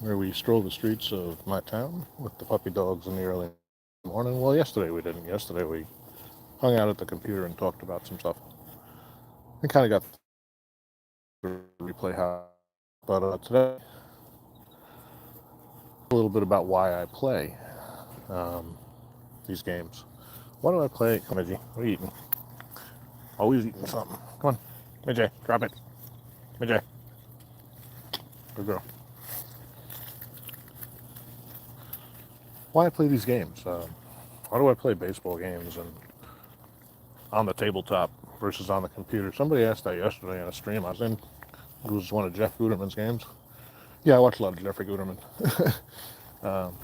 where we stroll the streets of my town with the puppy dogs in the early morning. Well, yesterday we didn't. Yesterday we hung out at the computer and talked about some stuff. And kind of got to replay how. But today, a little bit about why I play um, these games. Why do I play? Come on, Midgie. What are you eating? Always eating something. Come on, Midgie, drop it. Midgie, good girl. Why I play these games? Why do I play baseball games and on the tabletop versus on the computer? Somebody asked that yesterday in a stream I was in. It was one of Jeff Guterman's games. Yeah, I watch a lot of Jeffrey Guterman. um,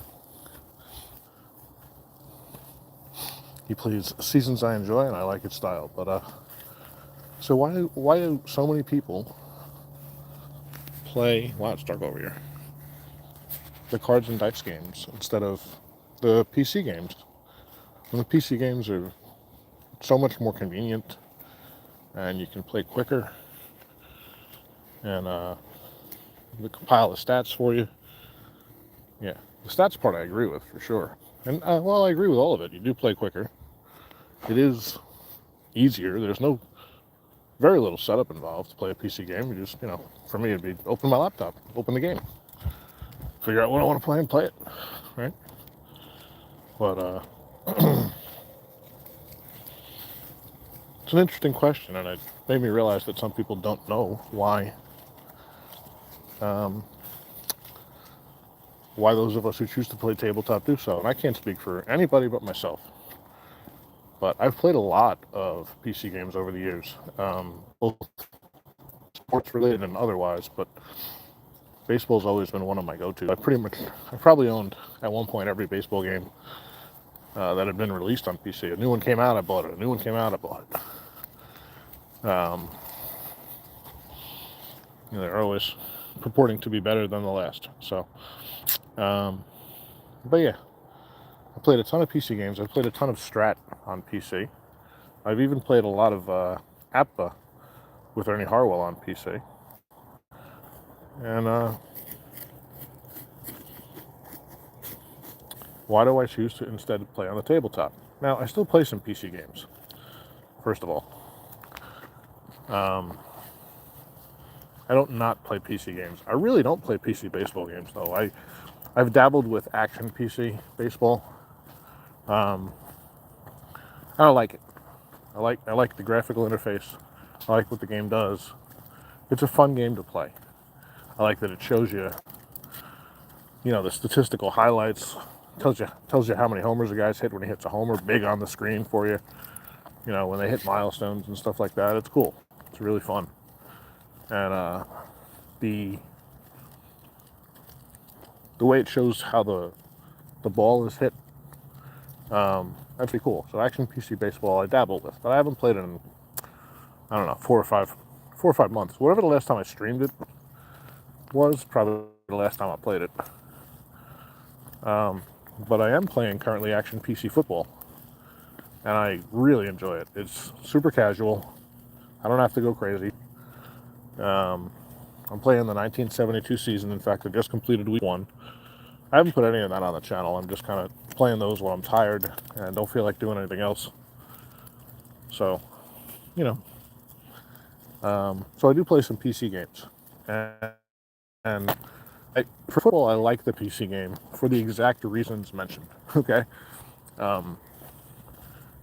he plays seasons I enjoy, and I like his style. But so why do so many people play? Wow, it's dark over here. The cards and dice games instead of the PC games. And the PC games are so much more convenient, and you can play quicker, and they compile the stats for you. Yeah, the stats part I agree with for sure. And well, I agree with all of it. You do play quicker. It is easier. There's very little setup involved to play a PC game. You just, for me, it'd be open my laptop, open the game, figure out what I want to play and play it, right? But it's an interesting question, and it made me realize that some people don't know um, why those of us who choose to play tabletop do so. And I can't speak for anybody but myself. But I've played a lot of PC games over the years, both sports related and otherwise, but baseball's always been one of my go-to. I probably owned at one point every baseball game that had been released on PC. A new one came out, I bought it. A new one came out, I bought it. They're always purporting to be better than the last. So, but yeah, I played a ton of PC games. I've played a ton of Strat on PC. I've even played a lot of APBA with Ernie Harwell on PC. And why do I choose to instead play on the tabletop? Now, I still play some PC games, first of all. I don't not play PC games. I really don't play PC baseball games, though. I've dabbled with action PC baseball. I don't like it. I like the graphical interface. I like what the game does. It's a fun game to play. I like that it shows you, the statistical highlights. Tells you how many homers a guy's hit when he hits a homer, big on the screen for you. When they hit milestones and stuff like that. It's cool. It's really fun. And the way it shows how the ball is hit, that's pretty cool. So action PC baseball I dabble with, but I haven't played it in, I don't know, 4 or 5 months. Whatever the last time I streamed it was, probably the last time I played it. But I am playing currently action PC football, and I really enjoy it. It's super casual. I don't have to go crazy. I'm playing the 1972 season. In fact, I just completed week 1. I haven't put any of that on the channel. I'm just kind of playing those while I'm tired and don't feel like doing anything else. So, so I do play some PC games. And for football, I like the PC game for the exact reasons mentioned. Okay,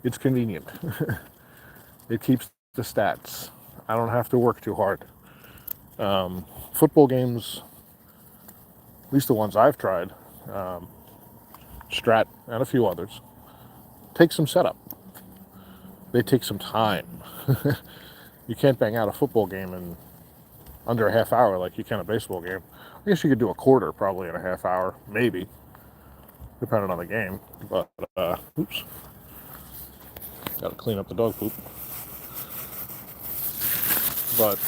it's convenient. It keeps the stats. I don't have to work too hard. Football games, at least the ones I've tried, Strat and a few others, take some setup. They take some time. You can't bang out a football game in under a half hour like you can a baseball game. I guess you could do a quarter probably in a half hour, maybe, depending on the game. But, oops. Got to clean up the dog poop. But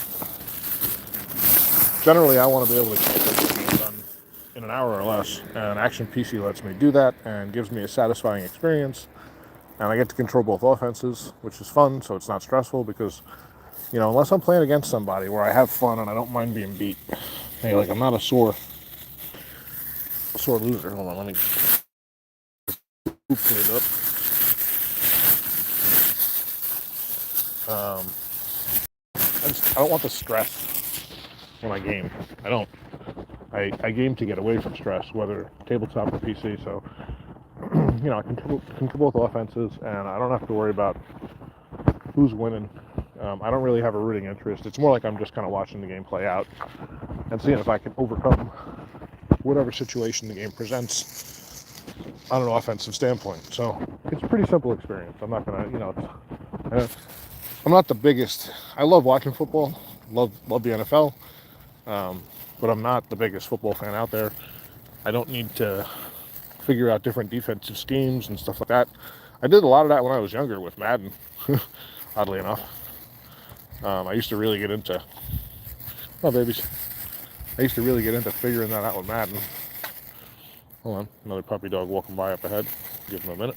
generally, I want to be able to get this done in an hour or less, and Action PC lets me do that and gives me a satisfying experience. And I get to control both offenses, which is fun, so it's not stressful because, unless I'm playing against somebody where I have fun and I don't mind being beat, hey, like I'm not a sore sore loser. Hold on, let me clear it up. I don't want the stress when I game. I don't. I game to get away from stress, whether tabletop or PC. So, I control both offenses, and I don't have to worry about who's winning. I don't really have a rooting interest. It's more like I'm just kind of watching the game play out and seeing if I can overcome whatever situation the game presents on an offensive standpoint. So it's a pretty simple experience. I'm not gonna, I'm not the biggest. I love watching football. Love the NFL. But I'm not the biggest football fan out there. I don't need to figure out different defensive schemes and stuff like that. I did a lot of that when I was younger with Madden, oddly enough. I used to really get into, oh babies, I used to really get into figuring that out with Madden. Hold on, another puppy dog walking by up ahead. Give him a minute.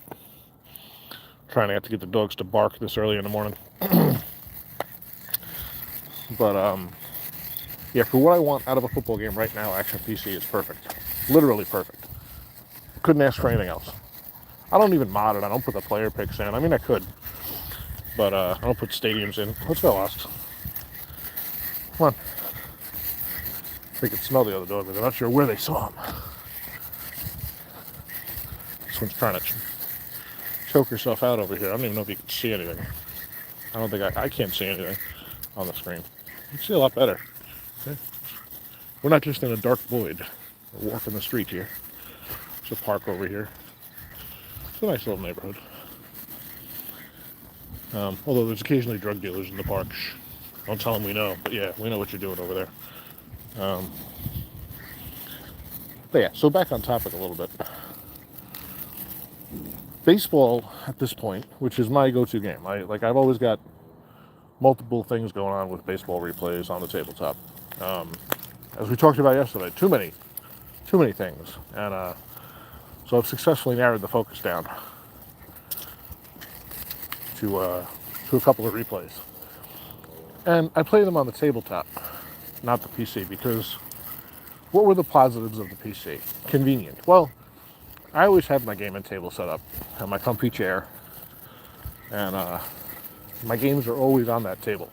Trying to have to get the dogs to bark this early in the morning. But, yeah, for what I want out of a football game right now, Action PC is perfect. Literally perfect. Couldn't ask for anything else. I don't even mod it. I don't put the player picks in. I mean, I could. But I don't put stadiums in. Let's go, Lost. Come on. They could smell the other dog, but they're not sure where they saw him. This one's trying to choke herself out over here. I don't even know if you can see anything. I don't think I can't see anything on the screen. You can see a lot better. Okay. We're not just in a dark void. We're walking the street here. There's a park over here. It's a nice little neighborhood. Although there's occasionally drug dealers in the park. Don't tell them we know, but yeah, we know what you're doing over there. But yeah, so back on topic a little bit. Baseball at this point, which is my go-to game. I've always got multiple things going on with baseball replays on the tabletop. As we talked about yesterday, too many things, and so I've successfully narrowed the focus down to a couple of replays, and I play them on the tabletop, not the PC, because what were the positives of the PC? Convenient. Well, I always have my gaming table set up and my comfy chair, and my games are always on that table.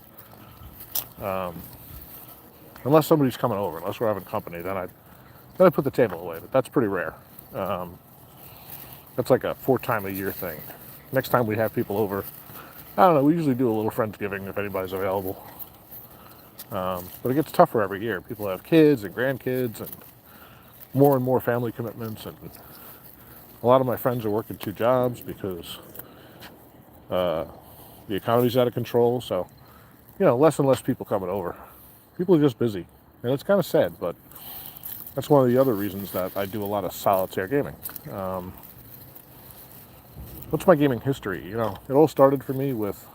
Unless somebody's coming over, unless we're having company, then I put the table away, but that's pretty rare. That's like a 4-time-a-year thing. Next time we have people over, I don't know, we usually do a little Friendsgiving if anybody's available. But it gets tougher every year. People have kids and grandkids and more family commitments, and a lot of my friends are working 2 jobs because the economy's out of control, so, less and less people coming over. People are just busy, and it's kind of sad, but that's one of the other reasons that I do a lot of solitaire gaming. What's my gaming history? It all started for me with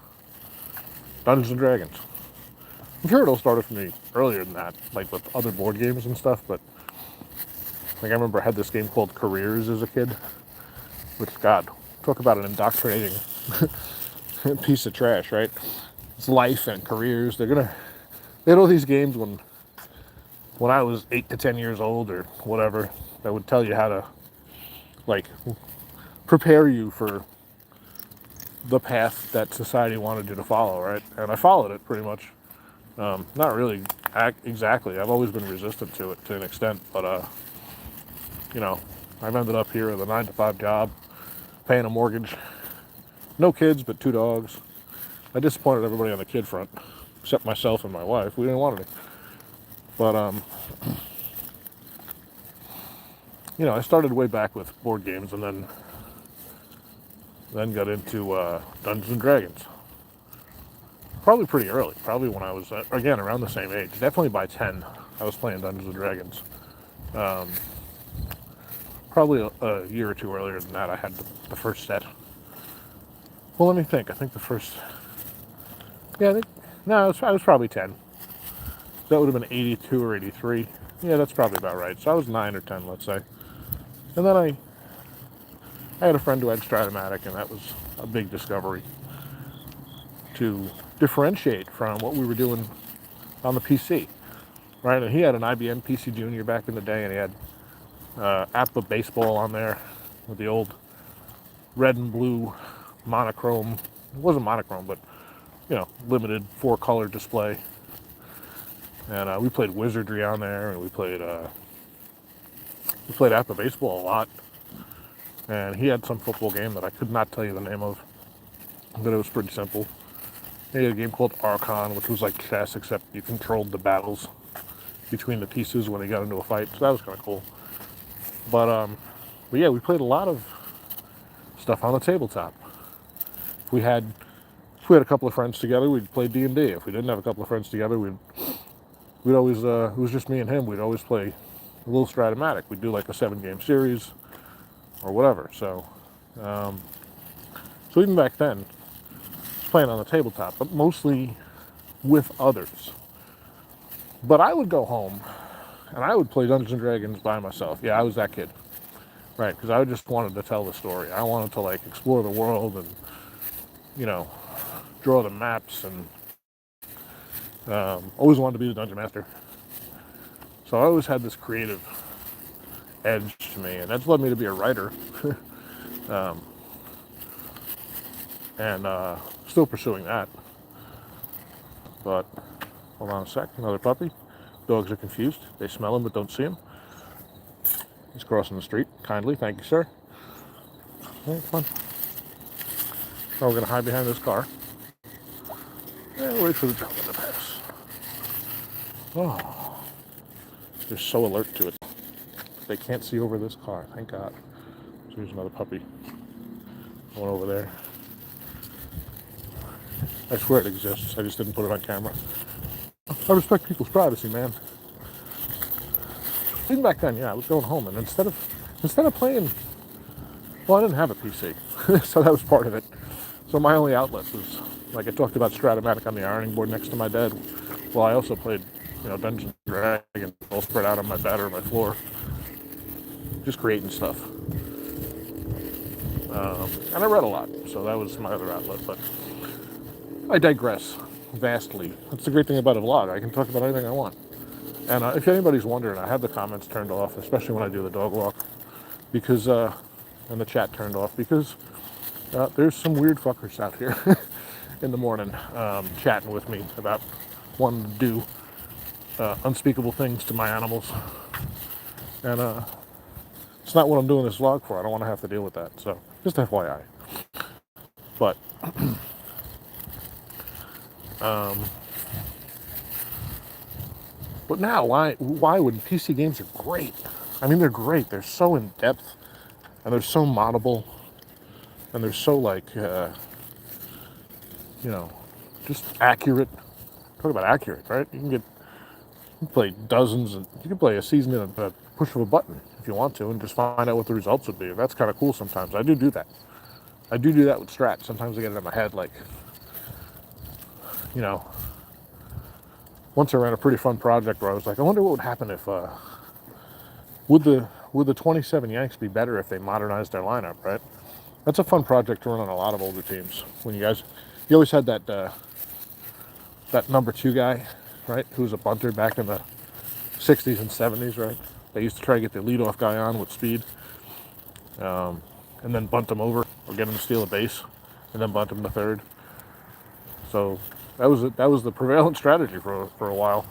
Dungeons and Dragons. I'm sure it all started for me earlier than that, like with other board games and stuff, but I remember I had this game called Careers as a kid, which, God, talk about an indoctrinating piece of trash, right? It's life and careers. They had all these games when I was 8 to 10 years old or whatever that would tell you how to, prepare you for the path that society wanted you to follow, right? And I followed it pretty much. Not really exactly. I've always been resistant to it to an extent, but I've ended up here with a 9-to-5 job, paying a mortgage, no kids but 2 dogs. I disappointed everybody on the kid front, except myself and my wife. We didn't want any. But I started way back with board games, and then got into Dungeons and Dragons. Probably pretty early. Probably when I was, again, around the same age. Definitely by 10, I was playing Dungeons and Dragons. Probably a year or 2 earlier than that, I had the first set. Well, let me think. I think the first... Yeah, I was probably 10. That would have been 82 or 83. Yeah, that's probably about right. So I was 9 or 10, let's say. And then I had a friend who had Stratomatic, and that was a big discovery to differentiate from what we were doing on the PC, right? And he had an IBM PC Junior back in the day, and he had Appa baseball on there with the old red and blue monochrome. It wasn't monochrome, but limited 4-color display. And we played Wizardry on there, and we played Appa baseball a lot. And he had some football game that I could not tell you the name of, but it was pretty simple. He had a game called Archon, which was like chess, except you controlled the battles between the pieces when they got into a fight. So that was kind of cool. But yeah, we played a lot of stuff on the tabletop. If we had a couple of friends together, we'd play D&D. If we didn't have a couple of friends together, we'd always, it was just me and him, we'd always play a little Stratomatic. We'd do like a 7-game series or whatever. So even back then, I was playing on the tabletop, but mostly with others. But I would go home and I would play Dungeons and Dragons by myself. Yeah, I was that kid. Right, because I just wanted to tell the story. I wanted to like explore the world and, draw the maps, and always wanted to be the dungeon master. So I always had this creative edge to me, and that's led me to be a writer. And still pursuing that. But hold on a sec, another puppy. Dogs are confused. They smell him but don't see him. He's crossing the street kindly. Thank you, sir. All right, come on. Now we're going to hide behind this car and wait for the gentleman to pass. Oh, they're so alert to it. They can't see over this car. Thank God. So here's another puppy. One over there. I swear it exists. I just didn't put it on camera. I respect people's privacy, man. Even back then, yeah, I was going home, and instead of playing, well, I didn't have a PC, so that was part of it. So my only outlet was, like I talked about Stratomatic on the ironing board next to my bed. Well, I also played, Dungeons and Dragons, all spread out on my bed or my floor, just creating stuff. And I read a lot, so that was my other outlet. But I digress vastly. That's the great thing about a vlog. I can talk about anything I want. And if anybody's wondering, I have the comments turned off, especially when I do the dog walk, because and the chat turned off, because there's some weird fuckers out here in the morning chatting with me about wanting to do unspeakable things to my animals. And it's not what I'm doing this vlog for. I don't want to have to deal with that. So just FYI. But but now, why when PC games are great? I mean, they're great. They're so in depth, and they're so moddable, and they're so like, just accurate. Talk about accurate, right? You can play dozens, and you can play a season in a push of a button if you want to, and just find out what the results would be. That's kind of cool sometimes. I do that. I do that with Strat. Sometimes I get it in my head, like, once I ran a pretty fun project where I was like, I wonder what would happen if, would the 27 Yanks be better if they modernized their lineup, right? That's a fun project to run on a lot of older teams. When you always had that number 2 guy, right, who was a bunter back in the 60s and 70s, right? They used to try to get the leadoff guy on with speed, and then bunt him over or get him to steal a base, and then bunt him to third. So that was the prevalent strategy for a while,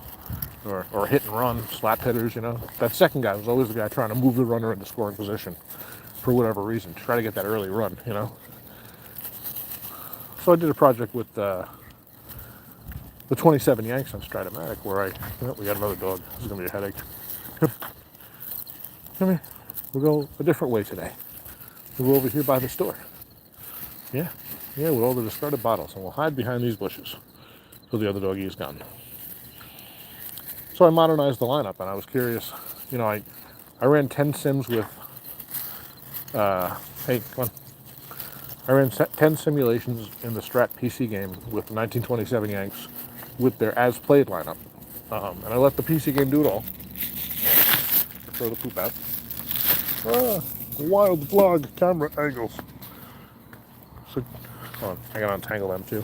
or hit and run, slap hitters. That second guy was always the guy trying to move the runner into scoring position for whatever reason, try to get that early run. So I did a project with the 27 Yanks on Stratomatic where we got another dog. This is gonna be a headache. Come here. We'll go a different way today. We'll go over here by the store. Yeah, with all the discarded bottles, and we'll hide behind these bushes till the other doggy is gone. So I modernized the lineup, and I was curious. I ran 10 sims with. Hey, come on. I ran 10 simulations in the Strat PC game with the 1927 Yanks with their as-played lineup, and I let the PC game do it all. Throw the poop out. Wild vlog camera angles. So, I gotta untangle them too.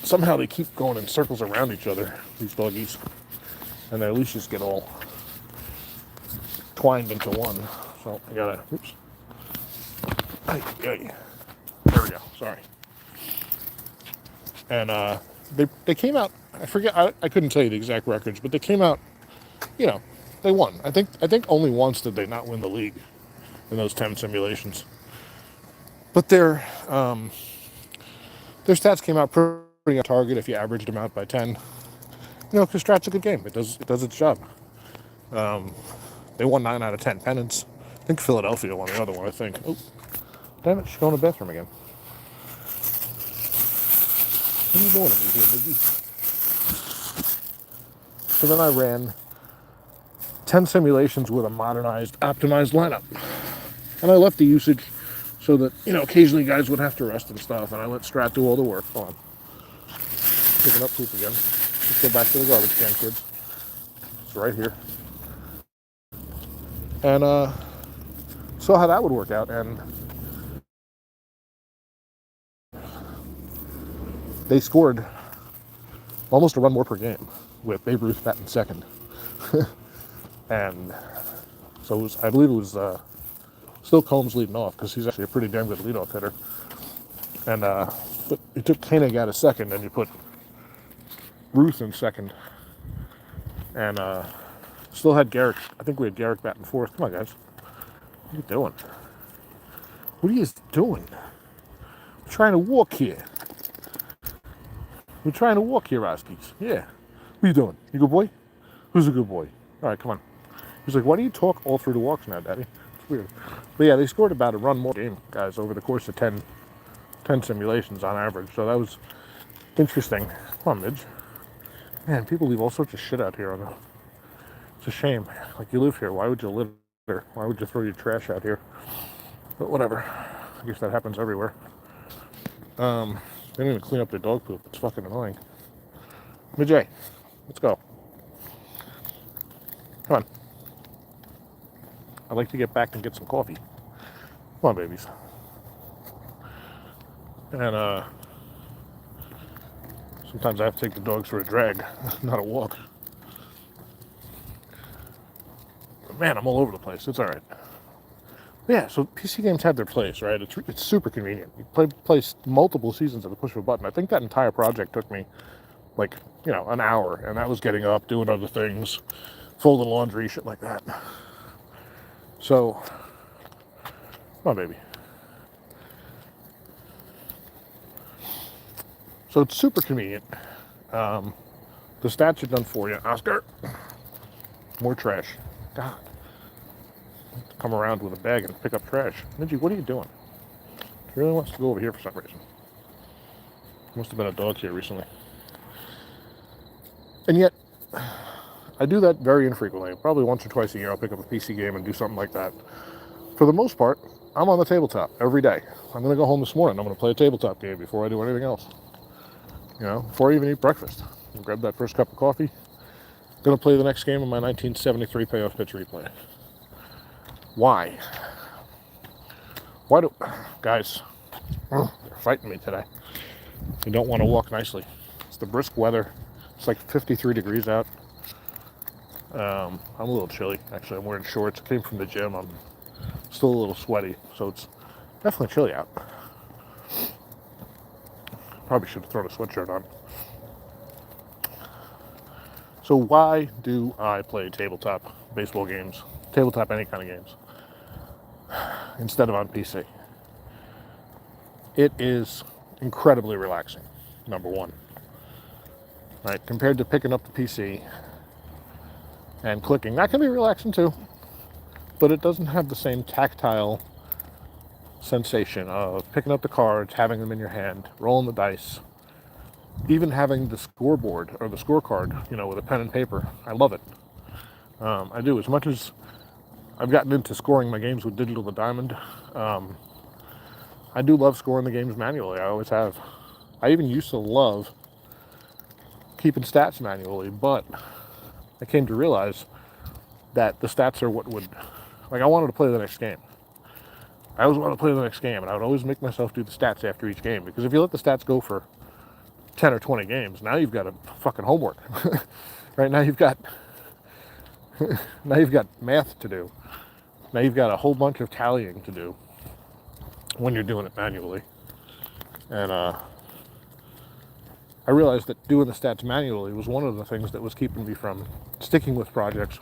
Somehow they keep going in circles around each other, these doggies, and their leashes get all intertwined into one. So I gotta, oops. There we go, sorry. And they came out, I forget, I couldn't tell you the exact records, but they came out, you know, they won. I think only once did they not win the league in those 10 simulations. But their stats came out pretty on target if you averaged them out by 10. You know, because Strat's a good game. It does its job. They won 9 out of 10 pennants. I think Philadelphia won the other one, I think. Oh, damn it, she's going to the bathroom again. What are you doing to me here, Miggy? So then I ran 10 simulations with a modernized, optimized lineup. And I left the usage so that, you know, occasionally guys would have to rest and stuff, and I let Strat do all the work. Hold on. Picking up poop again. Let's go back to the garbage can, kids. It's right here. And saw how that would work out, and they scored almost a run more per game with Babe Ruth batting second. And so it was, I believe it was still Combs leading off, because he's actually a pretty damn good leadoff hitter. And but you took Koenig out of second, and you put Ruth in second, and still had Garrick. I think we had Garrick batting fourth. Come on, guys. What are you doing? What are you doing? We're trying to walk here. We're trying to walk here, Oskies. Yeah. What are you doing? You good boy? Who's a good boy? All right, come on. He's like, why do you talk all through the walks now, Daddy? It's weird. But yeah, they scored about a run more game, guys, over the course of 10 simulations on average. So that was interesting. Come on, Midge. Man, people leave all sorts of shit out here. It's a shame. Like, you live here. Why would you litter? Why would you throw your trash out here? But whatever. I guess that happens everywhere. They don't even clean up their dog poop. It's fucking annoying. Midge, let's go. Come on. I'd like to get back and get some coffee. Come on, babies. And sometimes I have to take the dogs for a drag, not a walk. But man, I'm all over the place. It's all right. Yeah, so PC games have their place, right? It's super convenient. You play multiple seasons at the push of a button. I think that entire project took me, like, you know, an hour, and that was getting up, doing other things, folding laundry, shit like that. So, come on, baby. So it's super convenient. The stats are done for you. Oscar, more trash. God. Come around with a bag and pick up trash. Minji, what are you doing? He really wants to go over here for some reason. Must have been a dog here recently. And yet, I do that very infrequently. Probably once or twice a year I'll pick up a PC game and do something like that. For the most part, I'm on the tabletop every day. I'm going to go home this morning. I'm going to play a tabletop game before I do anything else. You know, before I even eat breakfast. I'll grab that first cup of coffee. Going to play the next game in my 1973 payoff pitch replay. Why? Why do... Guys, they're fighting me today. You don't want to walk nicely. It's the brisk weather. It's like 53 degrees out. I'm a little chilly. Actually, I'm wearing shorts. I came from the gym. I'm still a little sweaty, so it's definitely chilly out. Probably should have thrown a sweatshirt on. So why do I play tabletop baseball games, tabletop any kind of games, instead of on PC? It is incredibly relaxing, number one. Right, compared to picking up the PC and clicking. That can be relaxing too, but it doesn't have the same tactile sensation of picking up the cards, having them in your hand, rolling the dice, even having the scoreboard or the scorecard, you know, with a pen and paper. I love it. I do. As much as I've gotten into scoring my games with Digital to Diamond, I do love scoring the games manually. I always have. I even used to love keeping stats manually, but I came to realize that the stats are what would, like, I wanted to play the next game. I always wanted to play the next game, and I would always make myself do the stats after each game, because if you let the stats go for 10 or 20 games, now you've got a fucking homework. Right now you've got math to do. Now you've got a whole bunch of tallying to do when you're doing it manually. And I realized that doing the stats manually was one of the things that was keeping me from sticking with projects.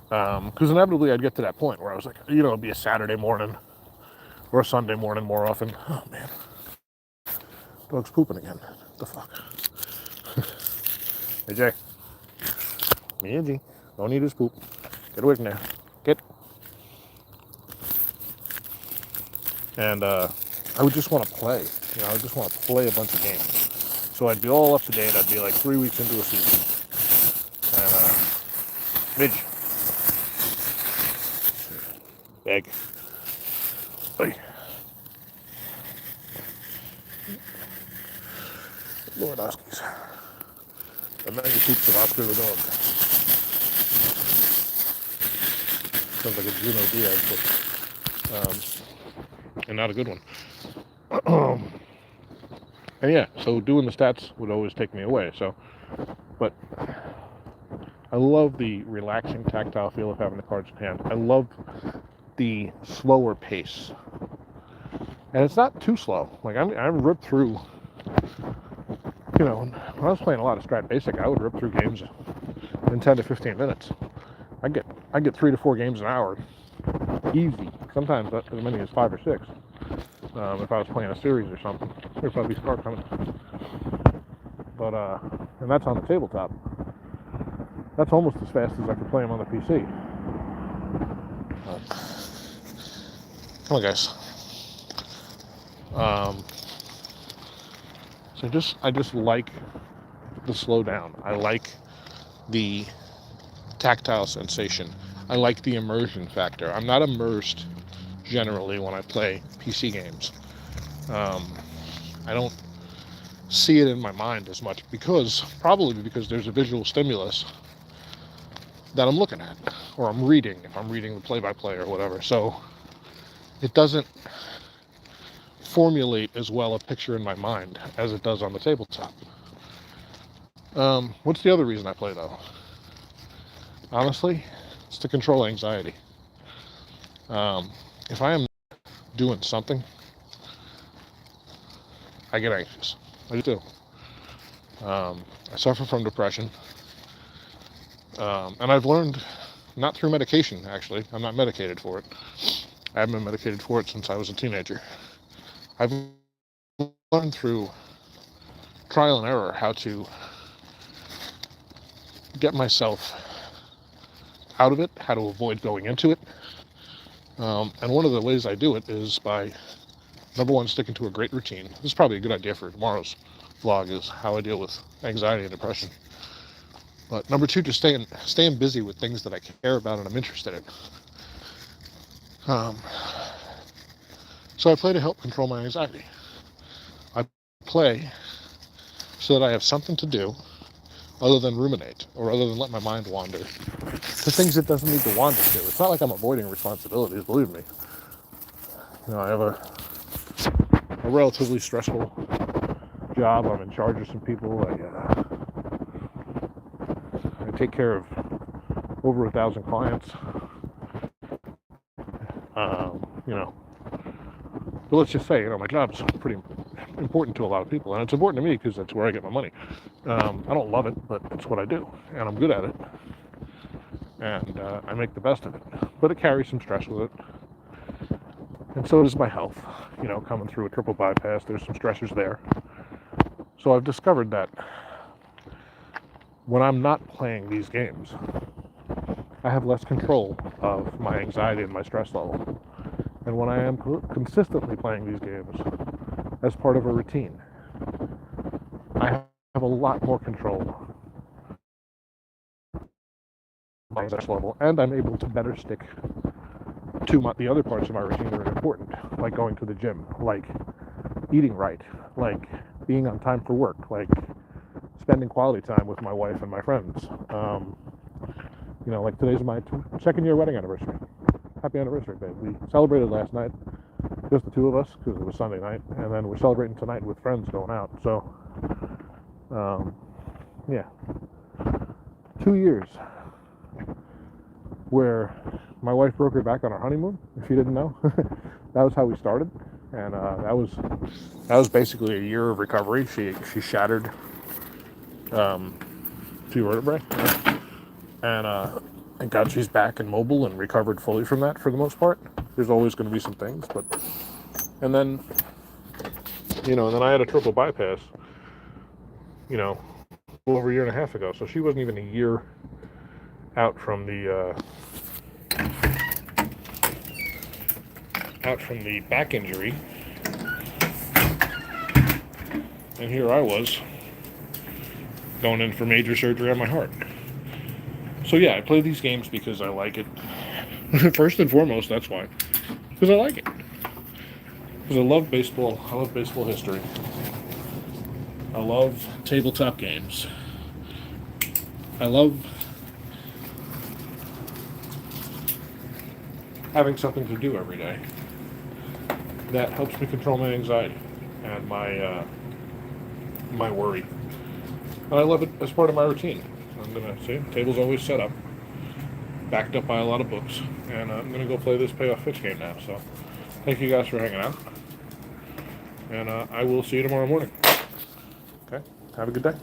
Because inevitably I'd get to that point where I was like, it'd be a Saturday morning or a Sunday morning more often. Oh man, dog's pooping again. What the fuck? Hey Jay. Angie, don't eat his poop. Get away from there. Get. And I would just want to play. I would just want to play a bunch of games. So I'd be all up to date. I'd be like 3 weeks into a season. And Midge. Bag. Hey. Lord Oskies. And now you poops of Oscar the dog. Sounds like a Juno Diaz, but and not a good one. And yeah, so doing the stats would always take me away. But I love the relaxing tactile feel of having the cards in hand. I love the slower pace, and it's not too slow. Like I ripped through. When I was playing a lot of Strat Basic, I would rip through games in 10 to 15 minutes. I get 3 to 4 games an hour, easy. Sometimes as many as 5 or 6. If I was playing a series or something, there'd probably be a car coming. But and that's on the tabletop. That's almost as fast as I could play them on the PC. Come on, guys. So I just like the slowdown. I like the tactile sensation. I like the immersion factor. I'm not immersed generally when I play PC games. I don't see it in my mind as much probably because there's a visual stimulus that I'm looking at, or I'm reading, if I'm reading the play-by-play or whatever. So it doesn't formulate as well a picture in my mind as it does on the tabletop. What's the other reason I play though? Honestly, it's to control anxiety. If I am doing something, I get anxious. I do. I suffer from depression. And I've learned, not through medication actually, I'm not medicated for it. I haven't been medicated for it since I was a teenager. I've learned through trial and error how to get myself out of it, how to avoid going into it. And one of the ways I do it is by, number one, sticking to a great routine. This is probably a good idea for tomorrow's vlog, is how I deal with anxiety and depression. But number two, just staying busy with things that I care about and I'm interested in. So I play to help control my anxiety. I play so that I have something to do other than ruminate, or other than let my mind wander to things it doesn't need to wander to. It's not like I'm avoiding responsibilities, believe me. I have a relatively stressful job. I'm in charge of some people. I take care of over 1,000 clients. But let's just say, my job's pretty important to a lot of people, and it's important to me because that's where I get my money. I don't love it, but it's what I do, and I'm good at it, and I make the best of it. But it carries some stress with it, and so does my health. Coming through a triple bypass, there's some stressors there. So I've discovered that when I'm not playing these games, I have less control of my anxiety and my stress level. And when I am consistently playing these games as part of a routine, I have a lot more control of my stress level, and I'm able to better stick to the other parts of my routine that are important, like going to the gym, like eating right, like being on time for work, like spending quality time with my wife and my friends. Like today's my second year wedding anniversary. Happy anniversary, babe. We celebrated last night, just the two of us, because it was Sunday night, and then we're celebrating tonight with friends going out. So, yeah, 2 years where my wife broke her back on our honeymoon, if you didn't know. That was how we started. And that was basically a year of recovery. She shattered 2 vertebrae. And God, she's back and mobile and recovered fully from that for the most part. There's always going to be some things, but... And then, and then I had a triple bypass, over a year and a half ago. So she wasn't even a year out from the back injury, and here I was going in for major surgery on my heart. So yeah, I play these games because I like it. First and foremost, that's why. Because I like it. Because I love baseball. I love baseball history. I love tabletop games. I love having something to do every day that helps me control my anxiety and my worry. And I love it as part of my routine. I'm gonna see, table's always set up, backed up by a lot of books, and I'm gonna go play this payoff pitch game now. So, thank you guys for hanging out, and I will see you tomorrow morning. Okay, have a good day.